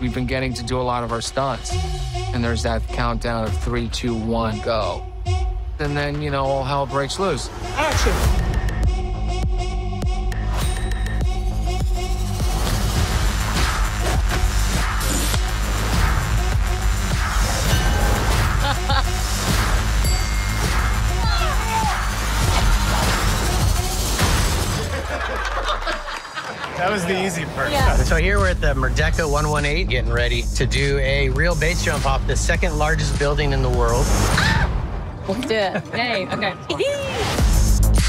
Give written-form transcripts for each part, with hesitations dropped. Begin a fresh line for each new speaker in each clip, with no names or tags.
We've been getting to do a lot of our stunts. And there's that countdown of 3, 2, 1, go. And then, you know, all hell breaks loose. Action!
That was the easy part.
Yeah. So here we're at the Merdeka 118, getting ready to do a real base jump off the second largest building in the world.
Let's do it. Hey, okay.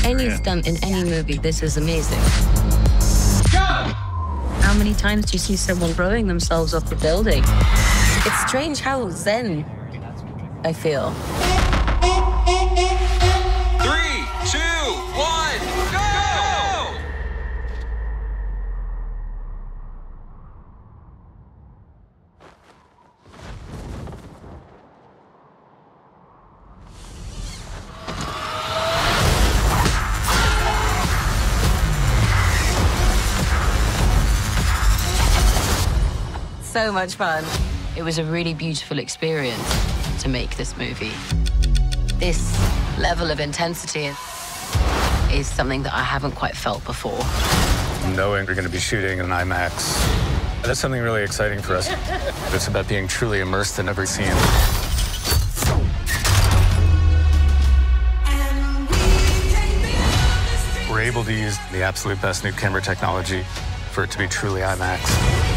Any stunt in any movie, this is amazing. How many times do you see someone throwing themselves off the building? It's strange how zen I feel.
3, 2, 1, go!
So much fun. It was a really beautiful experience to make this movie. This level of intensity is something that I haven't quite felt before.
Knowing we're going to be shooting in IMAX, that's something really exciting for us. It's about being truly immersed in every scene. We're able to use the absolute best new camera technology for it to be truly IMAX.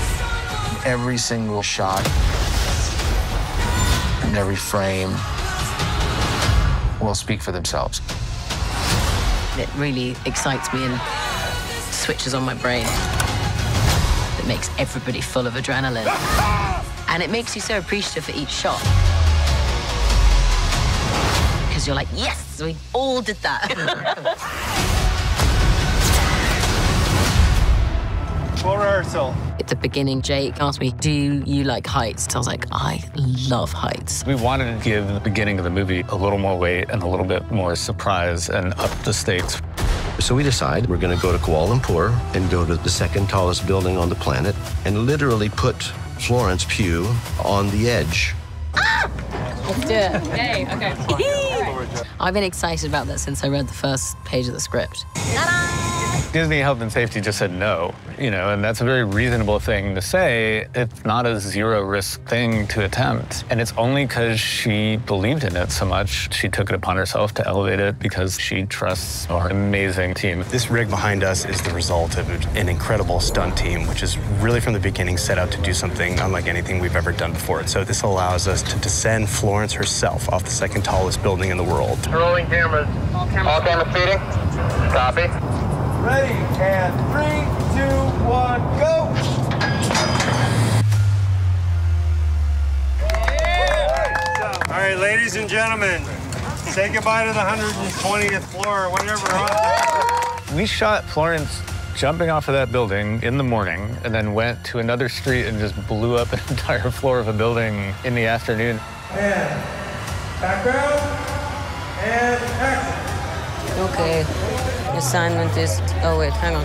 Every single shot and every frame will speak for themselves.
It really excites me and switches on my brain. It makes everybody full of adrenaline. And it makes you so appreciative for each shot. Because you're like, yes, we all did that.
Full rehearsal.
At the beginning, Jake asked me, do you like heights? So I was like, I love heights.
We wanted to give the beginning of the movie a little more weight and a little bit more surprise and up the stakes.
So we decide we're going to go to Kuala Lumpur and go to the second tallest building on the planet and literally put Florence Pugh on the edge.
Let's do it. Hey, okay.
I've been excited about that since I read the first page of the script.
Disney Health and Safety just said no, you know, and that's a very reasonable thing to say. It's not a zero-risk thing to attempt. And it's only because she believed in it so much. She took it upon herself to elevate it because she trusts our amazing team.
This rig behind us is the result of an incredible stunt team, which is really from the beginning set out to do something unlike anything we've ever done before. So this allows us to descend Florence herself off the second tallest building in the world.
Rolling cameras.
All cameras
feeding. Copy.
Ready, and 3, 2, 1, go!
All right, ladies and gentlemen, say goodbye to the 120th floor or whatever.
We shot Florence jumping off of that building in the morning and then went to another street and just blew up an entire floor of a building in the afternoon.
And background, and action.
Okay. Assignment is... Oh, wait, hang on.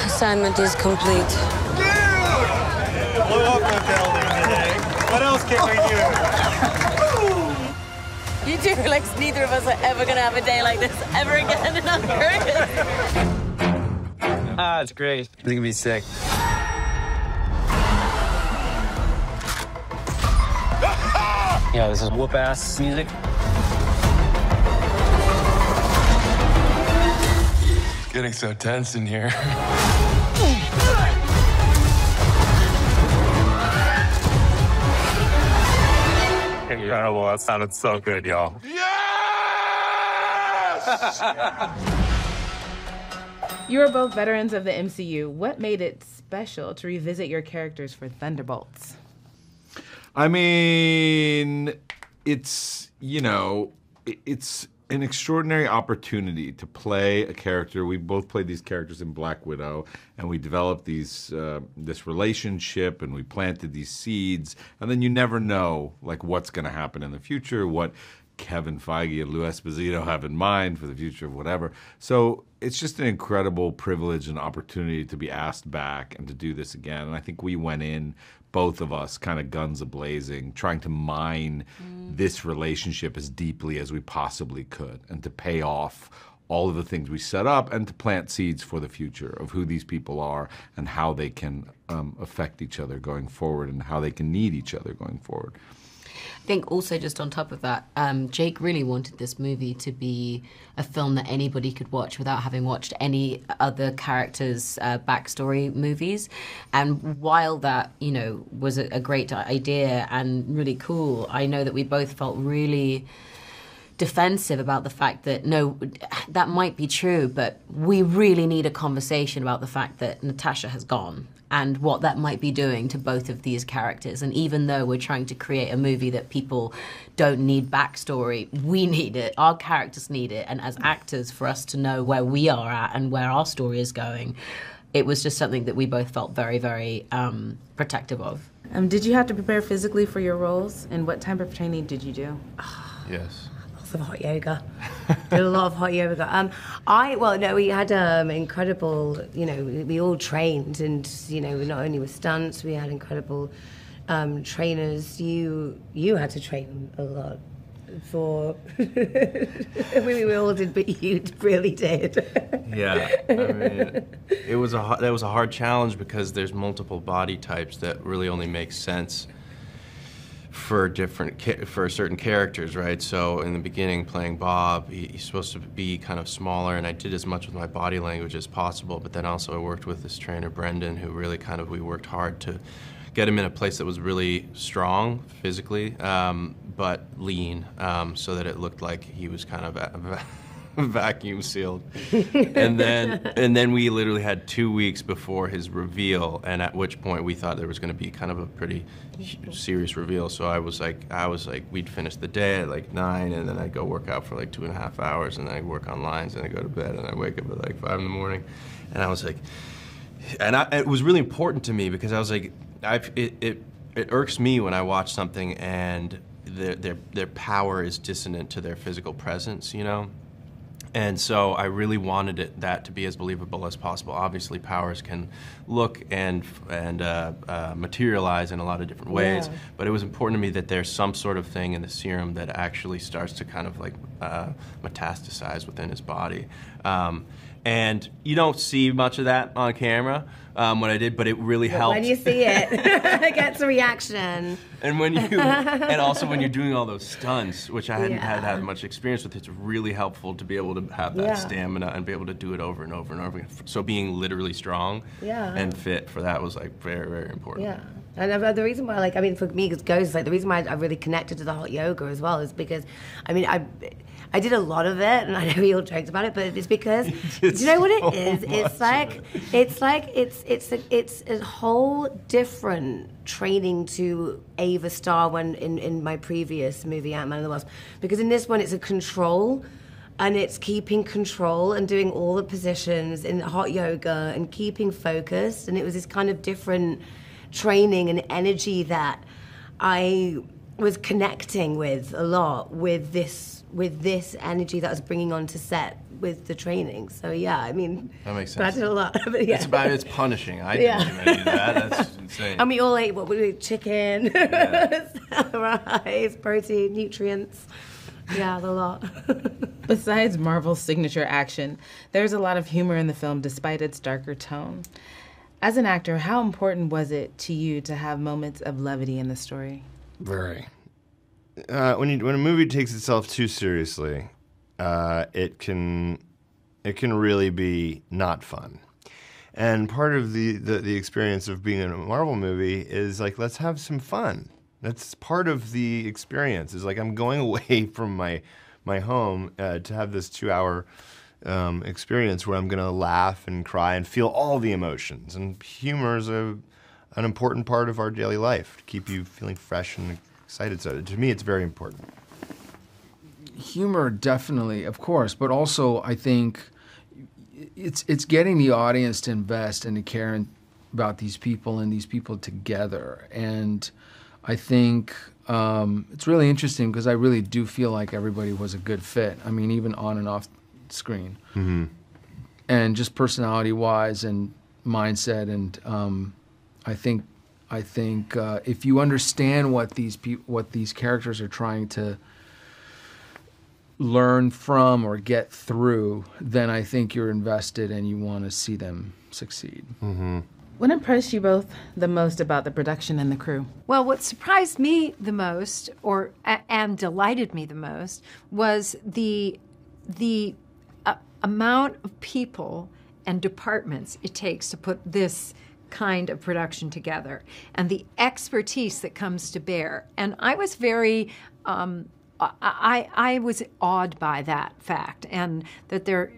Assignment is complete.
Dude! Blew up the building today. What else can we do?
You two, like, neither of us are ever gonna have a day like this ever again in our careers.
It's great. I think it'd be sick. Yeah, this is whoop-ass music.
It's getting so tense in here.
Incredible. That sounded so good, y'all.
You are both veterans of the MCU. What made it special to revisit your characters for Thunderbolts?
I mean, it's, you know, it's an extraordinary opportunity to play a character. We both played these characters in Black Widow, and we developed these this relationship, and we planted these seeds, and then you never know, like, what's going to happen in the future, what Kevin Feige and Lou Esposito have in mind for the future of whatever. So it's just an incredible privilege and opportunity to be asked back and to do this again. And I think we went in, both of us, kind of guns a-blazing, trying to mine this relationship as deeply as we possibly could and to pay off all of the things we set up and to plant seeds for the future of who these people are and how they can affect each other going forward and how they can need each other going forward.
I think also just on top of that, Jake really wanted this movie to be a film that anybody could watch without having watched any other characters' backstory movies. And while that, you know, was a great idea and really cool, I know that we both felt really defensive about the fact that, no, that might be true, but we really need a conversation about the fact that Natasha has gone and what that might be doing to both of these characters. And even though we're trying to create a movie that people don't need backstory, we need it, our characters need it, and as actors, for us to know where we are at and where our story is going, it was just something that we both felt very, very protective of.
Did you have to prepare physically for your roles, and what type of training did you do?
Yes.
Of hot yoga. Did a lot of hot yoga. We had incredible, you know, we all trained, and, you know, not only with stunts, we had incredible trainers. You had to train a lot for, we all did, but you really did.
Yeah, I mean, that was a hard challenge because there's multiple body types that really only make sense for certain characters, right? So in the beginning, playing Bob, he's supposed to be kind of smaller, and I did as much with my body language as possible, but then also I worked with this trainer, Brendan, who really we worked hard to get him in a place that was really strong physically, but lean, so that it looked like he was kind of vacuum sealed. And then we literally had 2 weeks before his reveal, and at which point we thought there was going to be kind of a pretty serious reveal. So I was like, we'd finish the day at like 9, and then I'd go work out for like 2.5 hours, and then I'd work on lines, and I'd go to bed, and I'd wake up at like 5 in the morning. And I was like, it was really important to me because I was like, it irks me when I watch something and their power is dissonant to their physical presence, you know? And so I really wanted that to be as believable as possible. Obviously, powers can look and materialize in a lot of different ways, but it was important to me that there's some sort of thing in the serum that actually starts to kind of like metastasize within his body. And you don't see much of that on camera, what I did, but it really helped.
When you see it, it gets a reaction.
And and also when you're doing all those stunts, which I hadn't had that much experience with, it's really helpful to be able to have that stamina and be able to do it over and over and over again. So being literally strong and fit for that was like very, very important.
Yeah. And the reason why, like, I mean, for me, it goes, like, the reason why I really connected to the hot yoga as well is because, I mean, I did a lot of it, and I know we all joked about it, but it's because, do you know what it is? It's a whole different training to Ava Starr when in my previous movie, Ant-Man and the Wasp, because in this one it's a control, and it's keeping control and doing all the positions in hot yoga and keeping focused, and it was this kind of different training and energy that I was connecting with a lot with this energy that I was bringing onto set with the training. So yeah, I mean,
that makes sense.
But I did a lot. But yeah.
It's punishing. I didn't do any of that. That's insane.
And we all ate chicken, rice, protein, nutrients. Yeah, a lot.
Besides Marvel's signature action, there's a lot of humor in the film despite its darker tone. As an actor, how important was it to you to have moments of levity in the story?
Very. When a movie takes itself too seriously, it can really be not fun. And part of the experience of being in a Marvel movie is like, let's have some fun. That's part of the experience. Is like I'm going away from my home to have this 2-hour experience where I'm going to laugh and cry and feel all the emotions. And humor is an important part of our daily life to keep you feeling fresh and excited. So to me, it's very important.
Humor, definitely, of course, but also I think it's getting the audience to invest and to care about these people and these people together. And I think it's really interesting because I really do feel like everybody was a good fit. I mean, even on and off screen.
Mm-hmm.
And just personality-wise and mindset, and I think if you understand what these characters are trying to learn from or get through, then I think you're invested and you want to see them succeed.
Mm-hmm.
What impressed you both the most about the production and the crew?
Well, what surprised me the most, and delighted me the most, was the amount of people and departments it takes to put this kind of production together, and the expertise that comes to bear. And I was very, I was awed by that fact, and that there are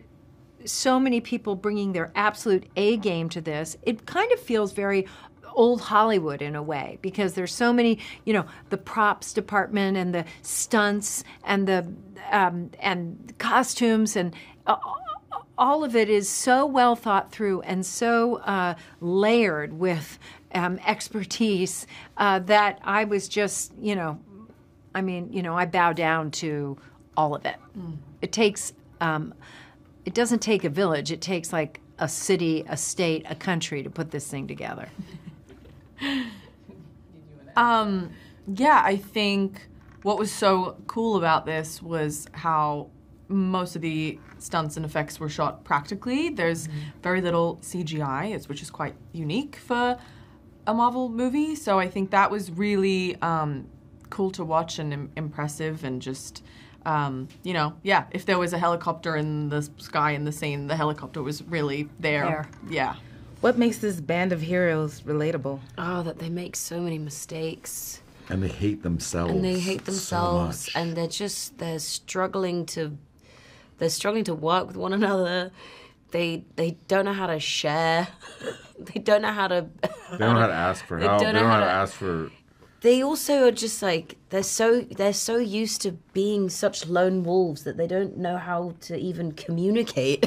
so many people bringing their absolute A game to this. It kind of feels very old Hollywood in a way, because there's so many, the props department and the stunts and the and costumes, and all of it is so well thought through and so layered with expertise that I was just, I bow down to all of it. It takes, it doesn't take a village. It takes like a city, a state, a country to put this thing together.
Yeah, I think what was so cool about this was how most of the stunts and effects were shot practically. There's very little CGI, which is quite unique for a Marvel movie. So I think that was really cool to watch and impressive, and just, if there was a helicopter in the sky in the scene, the helicopter was really there. Yeah.
What makes this band of heroes relatable?
Oh, that they make so many mistakes.
And they hate themselves.
So much. And they're struggling to work with one another. They don't know how to share. They don't know how to.
They don't know how to ask for help. They don't know how to ask for.
They also are just like they're so used to being such lone wolves that they don't know how to even communicate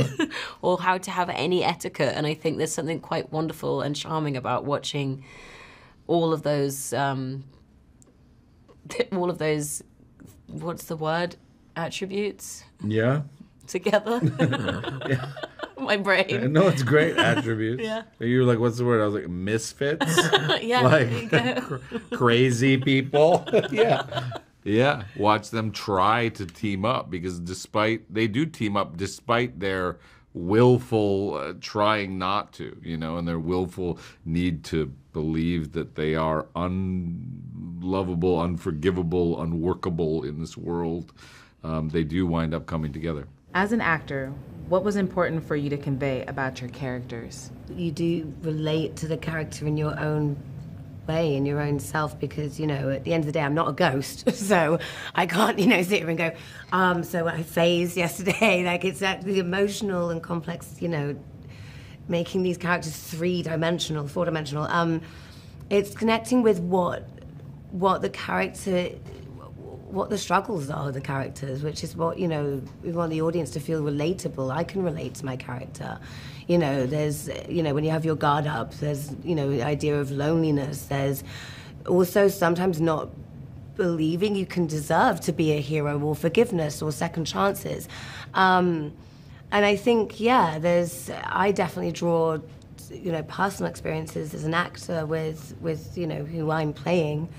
or how to have any etiquette. And I think there's something quite wonderful and charming about watching all of those. What's the word? Attributes.
Yeah.
Together.
Yeah.
My brain.
No, it's great attributes.
Yeah.
You were like, what's the word? I was like, misfits?
Yeah.
Like crazy people. Yeah. Yeah. Watch them try to team up, because they do team up despite their willful trying not to, and their willful need to believe that they are unlovable, unforgivable, unworkable in this world. They do wind up coming together.
As an actor, what was important for you to convey about your characters?
You do relate to the character in your own way, in your own self, because, at the end of the day, I'm not a ghost, so I can't, sit here and go, so I phased yesterday. Like, it's the emotional and complex, making these characters three-dimensional, four-dimensional. It's connecting with what the character... what the struggles are of the characters, which is what, we want the audience to feel relatable. I can relate to my character. There's, when you have your guard up, there's, the idea of loneliness. There's also sometimes not believing you can deserve to be a hero, or forgiveness, or second chances. And I think, I definitely draw, personal experiences as an actor with who I'm playing,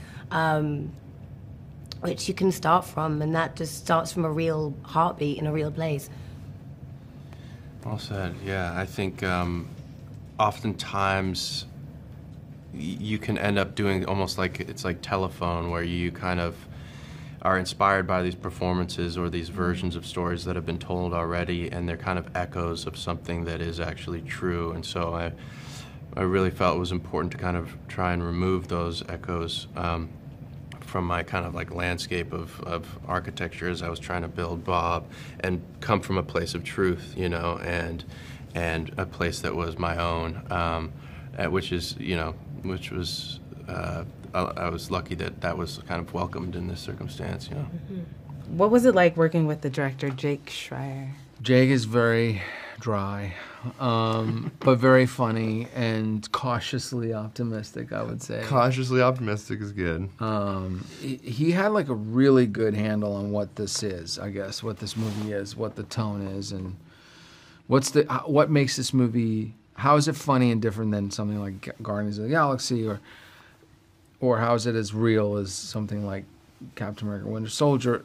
which you can start from, and that just starts from a real heartbeat in a real place.
Well said. Yeah, I think oftentimes you can end up doing almost like it's like telephone, where you kind of are inspired by these performances or these versions of stories that have been told already, and they're kind of echoes of something that is actually true. And so I really felt it was important to kind of try and remove those echoes from my kind of like landscape of architecture as I was trying to build Bob, and come from a place of truth, and a place that was my own, which was I was lucky that was kind of welcomed in this circumstance,
What was it like working with the director, Jake Schreier?
Jake is very dry, but very funny and cautiously optimistic, I would say.
Cautiously optimistic is good.
He had like a really good handle on what this is, I guess, what this movie is, what the tone is, and what makes this movie. How is it funny and different than something like Guardians of the Galaxy, or how is it as real as something like Captain America: Winter Soldier?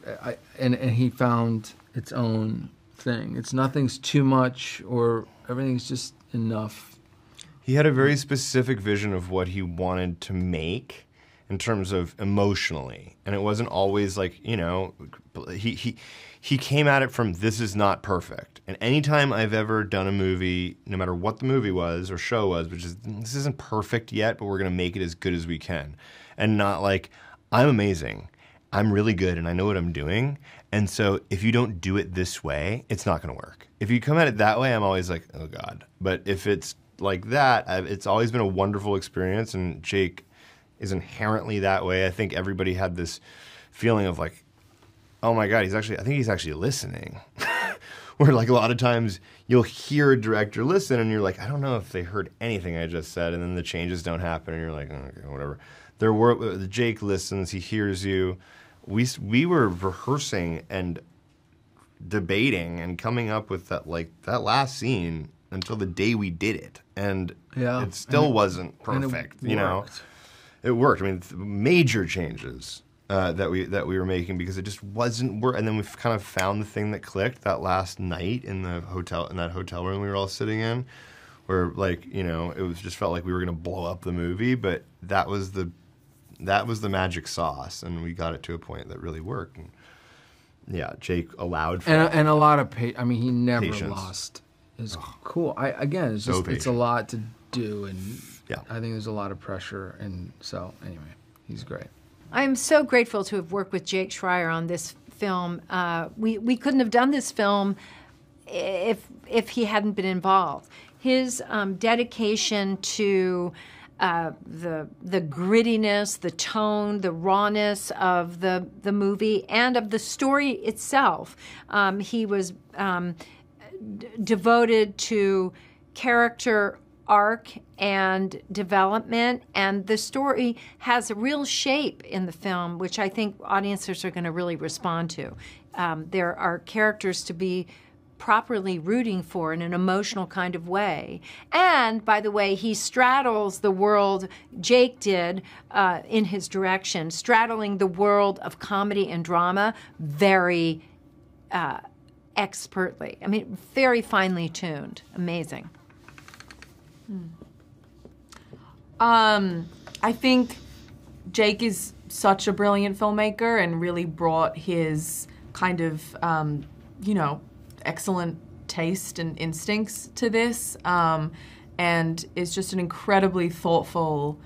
And he found its own thing. Nothing's too much, or everything's just enough.
He had a very specific vision of what he wanted to make in terms of emotionally, and it wasn't always like, you know, he came at it from, this is not perfect. And anytime I've ever done a movie, no matter what the movie was or show was, which is, this isn't perfect yet, but we're going to make it as good as we can. And not like, I'm amazing, I'm really good, and I know what I'm doing. And so if you don't do it this way, it's not going to work. If you come at it that way, I'm always like, oh God. But if it's like that, it's always been a wonderful experience, and Jake is inherently that way. I think everybody had this feeling of like, oh my God, I think he's actually listening. Where like a lot of times you'll hear a director listen and you're like, I don't know if they heard anything I just said, and then the changes don't happen and you're like, oh, okay, whatever. Jake listens, he hears you. We were rehearsing and debating and coming up with that last scene until the day we did it, and it still wasn't perfect. You know, it worked. I mean, major changes that we were making because it just wasn't work. And then we kind of found the thing that clicked that last night in that hotel room we were all sitting in, where like, you know, it was just felt like we were going to blow up the movie, but that was the magic sauce, and we got it to a point that really worked. And yeah, Jake allowed for
and a lot of I mean, he never
patience.
Lost. It's cool. It's just it's a lot to do, and I think there's a lot of pressure, and so anyway, he's great.
I'm so grateful to have worked with Jake Schreier on this film. We couldn't have done this film if he hadn't been involved. His dedication to the grittiness, the tone, the rawness of the movie and of the story itself. He was devoted to character arc and development, and the story has a real shape in the film, which I think audiences are going to really respond to. There are characters to be properly rooting for in an emotional kind of way. And, by the way, he straddles the world, Jake did in his direction, straddling the world of comedy and drama very expertly. I mean, very finely tuned. Amazing.
I think Jake is such a brilliant filmmaker and really brought his kind of, excellent taste and instincts to this, and is just an incredibly thoughtful,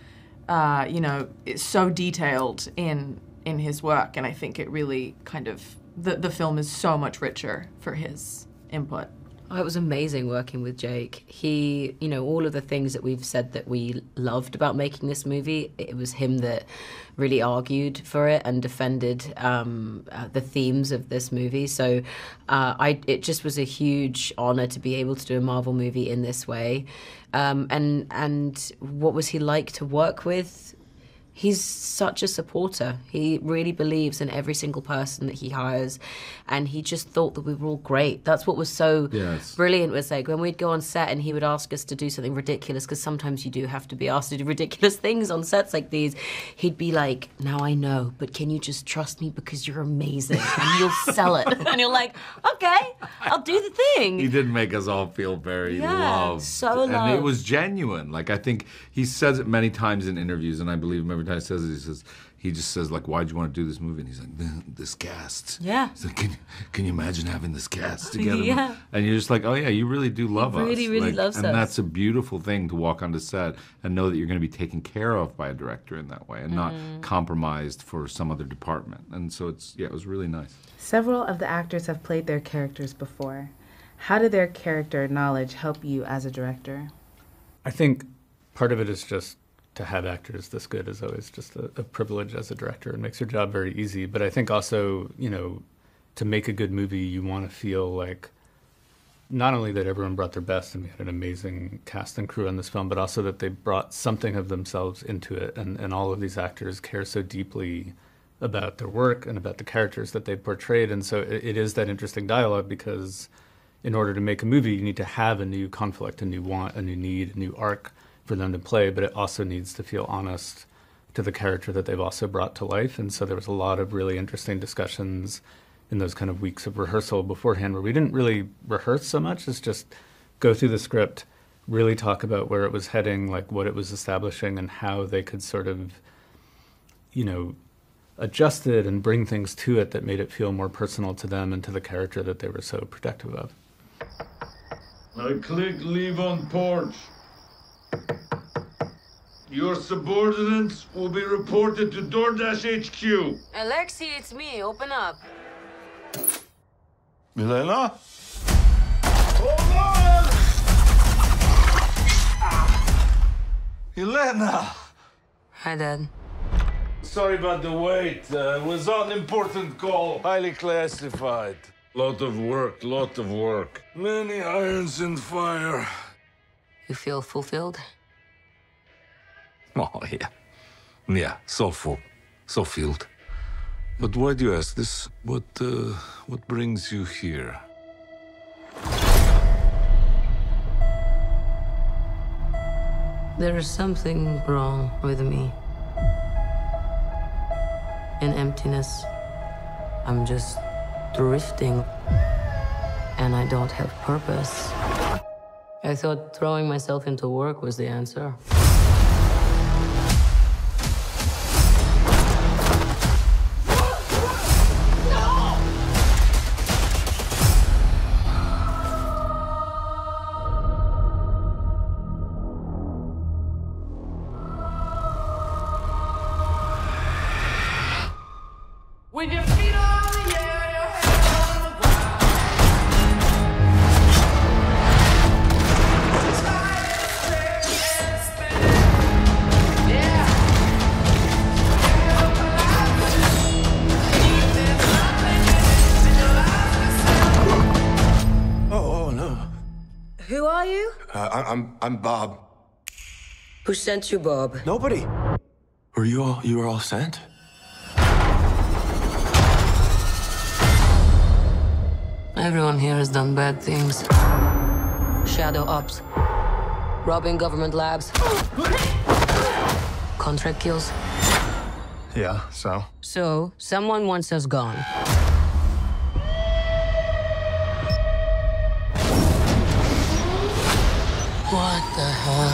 so detailed in his work, and I think it really kind of, the film is so much richer for his input.
Oh, it was amazing working with Jake. He, all of the things that we've said that we loved about making this movie, it was him that really argued for it and defended the themes of this movie. So it just was a huge honor to be able to do a Marvel movie in this way. And what was he like to work with? He's such a supporter. He really believes in every single person that he hires, and he just thought that we were all great. That's what was so brilliant, was like when we'd go on set and he would ask us to do something ridiculous, because sometimes you do have to be asked to do ridiculous things on sets like these. He'd be like, now I know, but can you just trust me because you're amazing and you'll sell it? And you're like, okay, I'll do the thing.
He did make us all feel very loved.
So loved.
And it was genuine. Like, I think he says it many times in interviews, and I believe him every time he says it, he just says, like, why'd you want to do this movie? And he's like, this cast.
Yeah.
He's like, can you imagine having this cast together?
Yeah.
And you're just like, oh yeah, you really do love us.
He really loves us.
And that's a beautiful thing, to walk onto set and know that you're going to be taken care of by a director in that way, and not compromised for some other department. And so it was really nice.
Several of the actors have played their characters before. How did their character knowledge help you as a director?
I think part of it is just to have actors this good is always just a privilege as a director. It makes your job very easy. But I think also, to make a good movie, you want to feel like not only that everyone brought their best and we had an amazing cast and crew on this film, but also that they brought something of themselves into it. And all of these actors care so deeply about their work and about the characters that they portrayed. And so it is that interesting dialogue, because in order to make a movie, you need to have a new conflict, a new want, a new need, a new arc for them to play, but it also needs to feel honest to the character that they've also brought to life. And so there was a lot of really interesting discussions in those kind of weeks of rehearsal beforehand, where we didn't really rehearse so much as just go through the script, really talk about where it was heading, like what it was establishing, and how they could sort of, you know, adjust it and bring things to it that made it feel more personal to them and to the character that they were so protective of.
I click leave on porch. Your subordinates will be reported to DoorDash HQ.
Alexei, it's me. Open up.
Yelena? Yelena!
Hi, Dad.
Sorry about the wait. It was an important call. Highly classified. Lot of work. Many irons in fire.
You feel fulfilled?
Oh, yeah. Yeah, so full. So filled. But why do you ask this? What brings you here?
There is something wrong with me. An emptiness. I'm just drifting. And I don't have purpose. I thought throwing myself into work was the answer.
With your feet on the air, your head on the ground.
Oh, no.
Who are you?
I'm Bob.
Who sent you, Bob?
Nobody. You were all sent?
Everyone here has done bad things. Shadow ops. Robbing government labs. Contract kills.
Yeah, so?
So, someone wants us gone. What the hell?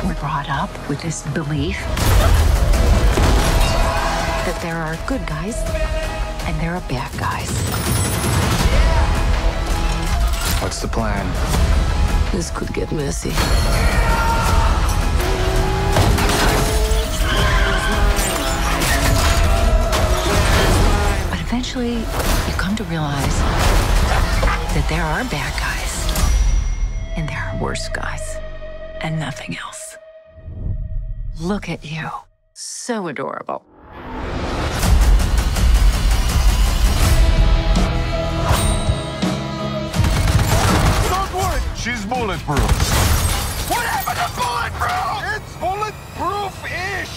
We're brought up with this belief that there are good guys and there are bad guys.
What's the plan?
This could get messy.
But eventually, you come to realize that there are bad guys and there are worse guys and nothing else. Look at you. So adorable.
Don't worry, she's bulletproof. What happened to bulletproof? It's bulletproof-ish.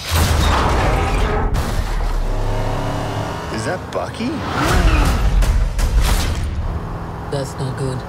Is that Bucky?
That's not good.